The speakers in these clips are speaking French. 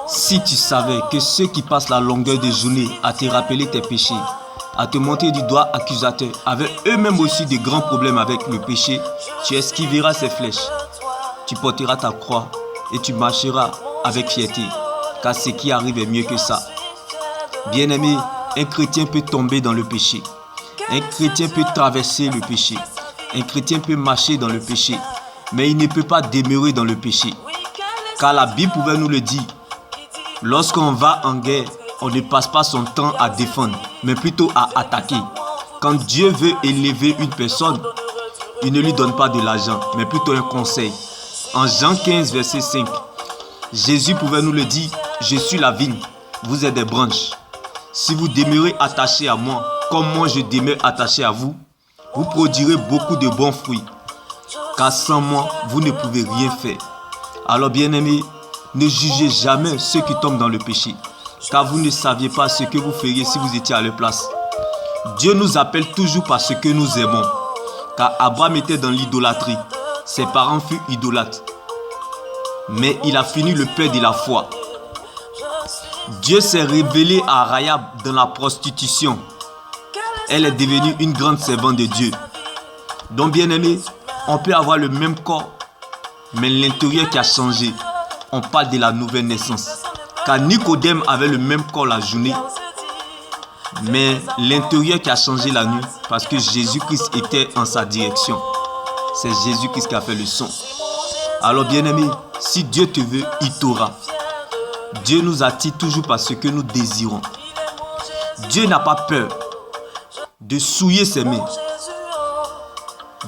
Si tu savais que ceux qui passent la longueur des journées à te rappeler tes péchés, à te montrer du doigt accusateur, avaient eux-mêmes aussi de grands problèmes avec le péché, tu esquiveras ces flèches. Tu porteras ta croix et tu marcheras avec fierté, car ce qui arrive est mieux que ça. Bien-aimé, un chrétien peut tomber dans le péché. Un chrétien peut traverser le péché. Un chrétien peut marcher dans le péché, mais il ne peut pas demeurer dans le péché. Car la Bible pouvait nous le dire. Lorsqu'on va en guerre, on ne passe pas son temps à défendre, mais plutôt à attaquer. Quand Dieu veut élever une personne, il ne lui donne pas de l'argent, mais plutôt un conseil. En Jean 15, verset 5, Jésus pouvait nous le dire, « Je suis la vigne, vous êtes des branches. Si vous demeurez attachés à moi, comme moi je demeure attaché à vous, vous produirez beaucoup de bons fruits. Car sans moi, vous ne pouvez rien faire. » Alors bien-aimés, ne jugez jamais ceux qui tombent dans le péché, car vous ne saviez pas ce que vous feriez si vous étiez à leur place. Dieu nous appelle toujours par ce que nous aimons, car Abraham était dans l'idolâtrie. Ses parents furent idolâtres. Mais il a fini le père de la foi. Dieu s'est révélé à Rahab dans la prostitution. Elle est devenue une grande servante de Dieu. Donc bien aimé, on peut avoir le même corps, mais l'intérieur qui a changé. On parle de la nouvelle naissance. Car Nicodème avait le même corps la journée, mais l'intérieur qui a changé la nuit, parce que Jésus-Christ était en sa direction. C'est Jésus-Christ qui a fait le son. Alors bien aimé, si Dieu te veut, il t'aura. Dieu nous attire toujours par ce que nous désirons. Dieu n'a pas peur de souiller ses mains,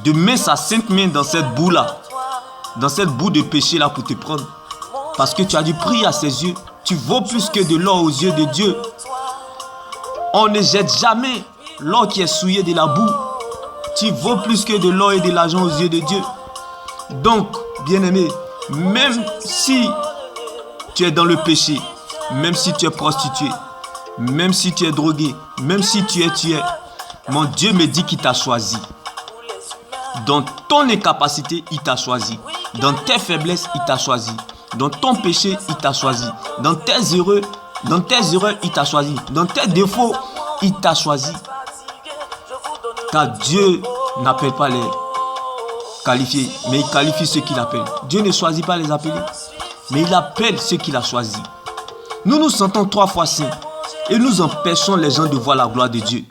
de mettre sa sainte main dans cette boue-là, dans cette boue de péché-là pour te prendre. Parce que tu as dû prier à ses yeux. Tu vaux plus que de l'or aux yeux de Dieu. On ne jette jamais l'or qui est souillé de la boue. Tu vaux plus que de l'or et de l'argent aux yeux de Dieu. Donc, bien-aimé, même si tu es dans le péché, même si tu es prostitué, même si tu es drogué, même si tu es tué, mon Dieu me dit qu'il t'a choisi. Dans ton incapacité, il t'a choisi. Dans tes faiblesses, il t'a choisi. Dans ton péché, il t'a choisi. Dans tes erreurs, il t'a choisi. Dans tes défauts, il t'a choisi. Car Dieu n'appelle pas les qualifiés, mais il qualifie ceux qu'il appelle. Dieu ne choisit pas les appelés, mais il appelle ceux qu'il a choisis. Nous nous sentons 3 fois saints et nous empêchons les gens de voir la gloire de Dieu.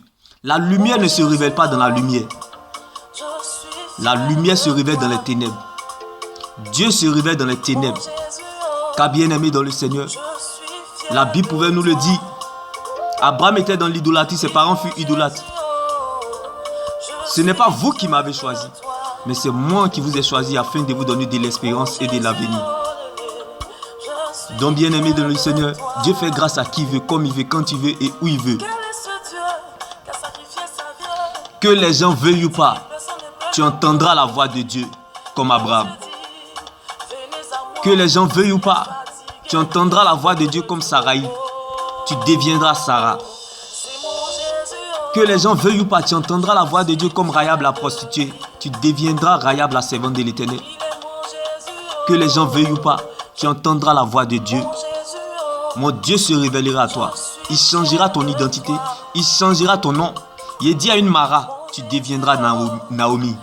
La lumière ne se révèle pas dans la lumière. La lumière se révèle dans les ténèbres. Dieu se révèle dans les ténèbres. Car bien-aimé dans le Seigneur, la Bible pouvait nous le dire. Abraham était dans l'idolâtrie, ses parents furent idolâtres. Ce n'est pas vous qui m'avez choisi, mais c'est moi qui vous ai choisi afin de vous donner de l'espérance et de l'avenir. Donc bien-aimé dans le Seigneur, Dieu fait grâce à qui il veut, comme il veut, quand il veut et où il veut. Que les gens veuillent ou pas, tu entendras la voix de Dieu comme Abraham. Que les gens veuillent ou pas, tu entendras la voix de Dieu comme Saraï. Tu deviendras Sarah. Que les gens veuillent ou pas, tu entendras la voix de Dieu comme Rahab la prostituée. Tu deviendras Rahab la servante de l'Éternel. Que les gens veuillent ou pas, tu entendras la voix de Dieu. Mon Dieu se révélera à toi. Il changera ton identité. Il changera ton nom. Il dit à une Mara, tu deviendras Naomi.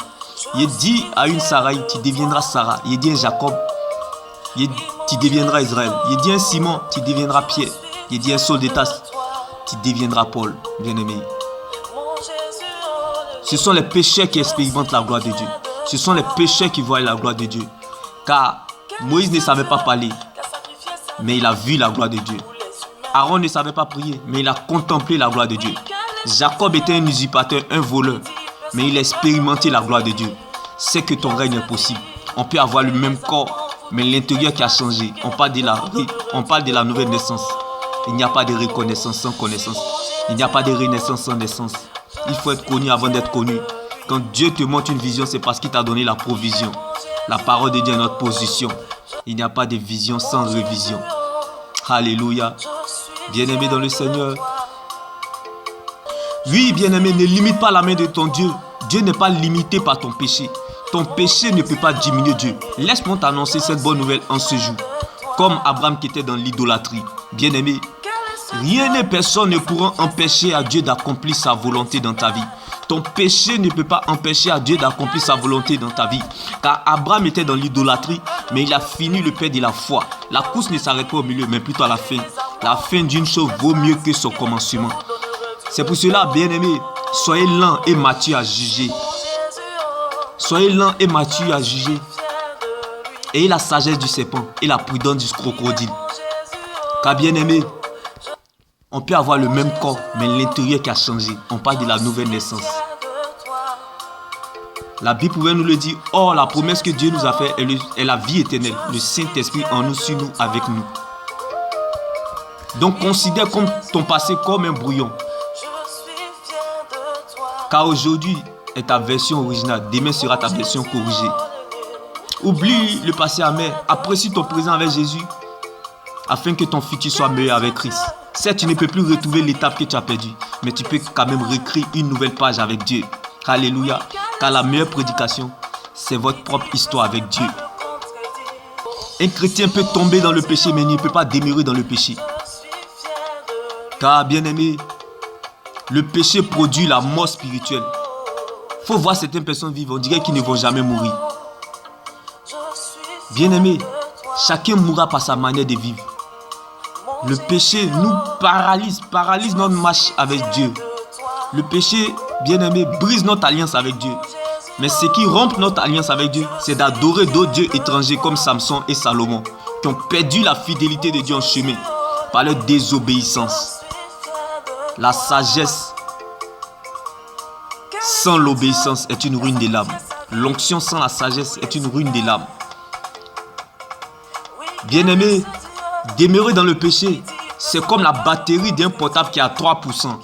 Il dit à une Saraï, tu deviendras Sarah. Il dit à un Jacob, tu deviendras Israël. Il dit à un Simon, tu deviendras Pierre. Il dit à un Saul de Tarse, tu deviendras Paul, bien-aimé. Ce sont les pécheurs qui expérimentent la gloire de Dieu. Ce sont les pécheurs qui voient la gloire de Dieu. Car Moïse ne savait pas parler, mais il a vu la gloire de Dieu. Aaron ne savait pas prier, mais il a contemplé la gloire de Dieu. Jacob était un usurpateur, un voleur, mais il a expérimenté la gloire de Dieu. C'est que ton règne est possible. On peut avoir le même corps, mais l'intérieur qui a changé. On parle de la nouvelle naissance. Il n'y a pas de reconnaissance sans connaissance. Il n'y a pas de renaissance sans naissance. Il faut être connu avant d'être connu. Quand Dieu te montre une vision, c'est parce qu'il t'a donné la provision. La parole de Dieu est notre position. Il n'y a pas de vision sans révision. Alléluia. Bien-aimé dans le Seigneur. Oui, bien-aimé, ne limite pas la main de ton Dieu. Dieu n'est pas limité par ton péché. Ton péché ne peut pas diminuer Dieu. Laisse-moi t'annoncer cette bonne nouvelle en ce jour. comme Abraham qui était dans l'idolâtrie. Bien-aimé, rien et personne ne pourra empêcher à Dieu d'accomplir sa volonté dans ta vie. Ton péché ne peut pas empêcher à Dieu d'accomplir sa volonté dans ta vie. Car Abraham était dans l'idolâtrie, mais il a fini le paix de la foi. La course ne s'arrête pas au milieu, mais plutôt à la fin. La fin d'une chose vaut mieux que son commencement. C'est pour cela, bien-aimés, soyez lents et matures à juger. Soyez lents et matures à juger. Ayez la sagesse du serpent et la prudence du crocodile. Car bien-aimés, on peut avoir le même corps, mais l'intérieur qui a changé. On parle de la nouvelle naissance. La Bible pouvait nous le dire. Or, la promesse que Dieu nous a faite est la vie éternelle. Le Saint-Esprit en nous, sur nous, avec nous. Donc, considère ton passé comme un brouillon. Car aujourd'hui est ta version originale. Demain sera ta version corrigée. Oublie le passé amer. Apprécie ton présent avec Jésus. Afin que ton futur soit meilleur avec Christ. Certes, tu ne peux plus retrouver l'étape que tu as perdue, mais tu peux quand même réécrire une nouvelle page avec Dieu. Alléluia. Car la meilleure prédication, c'est votre propre histoire avec Dieu. Un chrétien peut tomber dans le péché, mais il ne peut pas demeurer dans le péché. Car, bien-aimé, le péché produit la mort spirituelle. Il faut voir certaines personnes vivre, on dirait qu'ils ne vont jamais mourir. Bien-aimé, chacun mourra par sa manière de vivre. Le péché nous paralyse notre marche avec Dieu. Le péché, bien-aimé, brise notre alliance avec Dieu. Mais ce qui rompt notre alliance avec Dieu, c'est d'adorer d'autres dieux étrangers comme Samson et Salomon, qui ont perdu la fidélité de Dieu en chemin par leur désobéissance. La sagesse sans l'obéissance est une ruine de l'âme. L'onction sans la sagesse est une ruine de l'âme. Bien-aimé, demeurer dans le péché, c'est comme la batterie d'un portable qui est à 3%.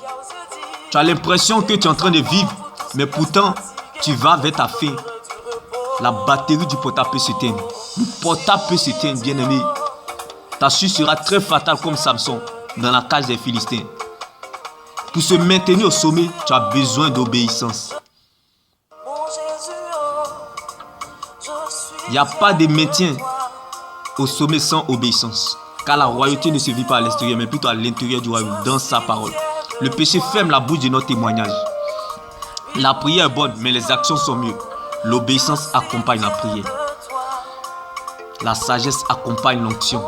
Tu as l'impression que tu es en train de vivre, mais pourtant, tu vas vers ta fin. La batterie du portable peut s'éteindre. Le portable peut s'éteindre, bien-aimé. Ta chute sera très fatale comme Samson dans la cage des Philistins. Pour se maintenir au sommet, tu as besoin d'obéissance. Il n'y a pas de maintien au sommet sans obéissance. Car la royauté ne se vit pas à l'extérieur, mais plutôt à l'intérieur du royaume, dans sa parole. Le péché ferme la bouche de notre témoignage. La prière est bonne, mais les actions sont mieux. L'obéissance accompagne la prière. La sagesse accompagne l'onction.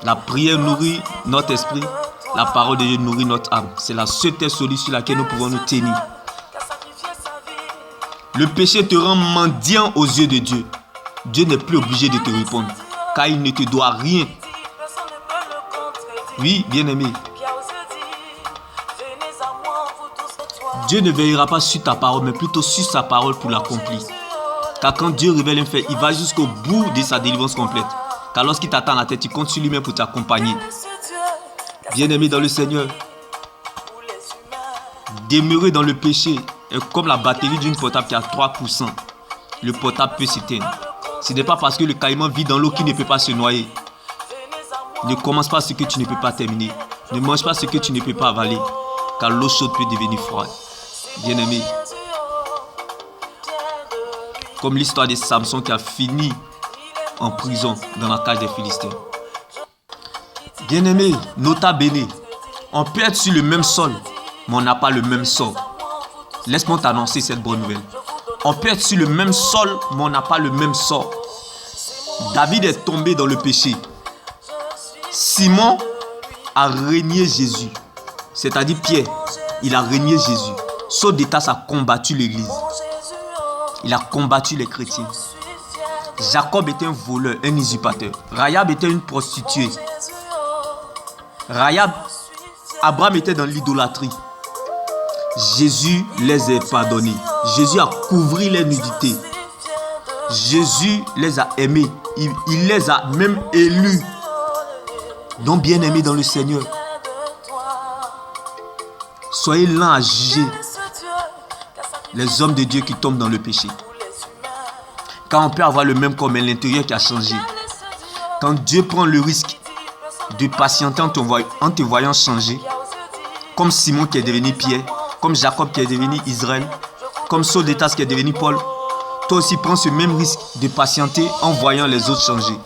La prière nourrit notre esprit. La parole de Dieu nourrit notre âme. C'est la seule solution sur laquelle nous pouvons nous tenir. Le péché te rend mendiant aux yeux de Dieu. Dieu n'est plus obligé de te répondre, car il ne te doit rien. Oui, bien-aimé. Dieu ne veillera pas sur ta parole, mais plutôt sur sa parole pour l'accomplir. Car quand Dieu révèle un fait, il va jusqu'au bout de sa délivrance complète. Car lorsqu'il t'attend à la tête, il compte sur lui-même pour t'accompagner. Bien-aimé dans le Seigneur, demeurer dans le péché est comme la batterie d'une portable qui a 3%. Le portable peut s'éteindre. Ce n'est pas parce que le caïman vit dans l'eau qu'il ne peut pas se noyer. Ne commence pas ce que tu ne peux pas terminer. Ne mange pas ce que tu ne peux pas avaler. Car l'eau chaude peut devenir froide. Bien-aimé. Comme l'histoire de Samson qui a fini en prison dans la cage des Philistins. Bien-aimé, nota bene. On peut être sur le même sol, mais on n'a pas le même sort. Laisse-moi t'annoncer cette bonne nouvelle. On peut être sur le même sol, mais on n'a pas le même sort. David est tombé dans le péché. Simon a régné Jésus. C'est-à-dire Pierre, il a régné Jésus. Saul de Tarse a combattu l'église. Il a combattu les chrétiens. Jacob était un voleur, un usurpateur. Rahab était une prostituée. Abraham était dans l'idolâtrie. Jésus les a pardonnés. Jésus a couvert les nudités. Jésus les a aimés. Il les a même élus. Donc bien aimés dans le Seigneur, soyez lents à juger les hommes de Dieu qui tombent dans le péché. Quand on peut avoir le même corps mais l'intérieur qui a changé. Quand Dieu prend le risque de patienter en te voyant changer, comme Simon qui est devenu Pierre, comme Jacob qui est devenu Israël, comme Saul de Tarse qui est devenu Paul, toi aussi prends ce même risque de patienter en voyant les autres changer.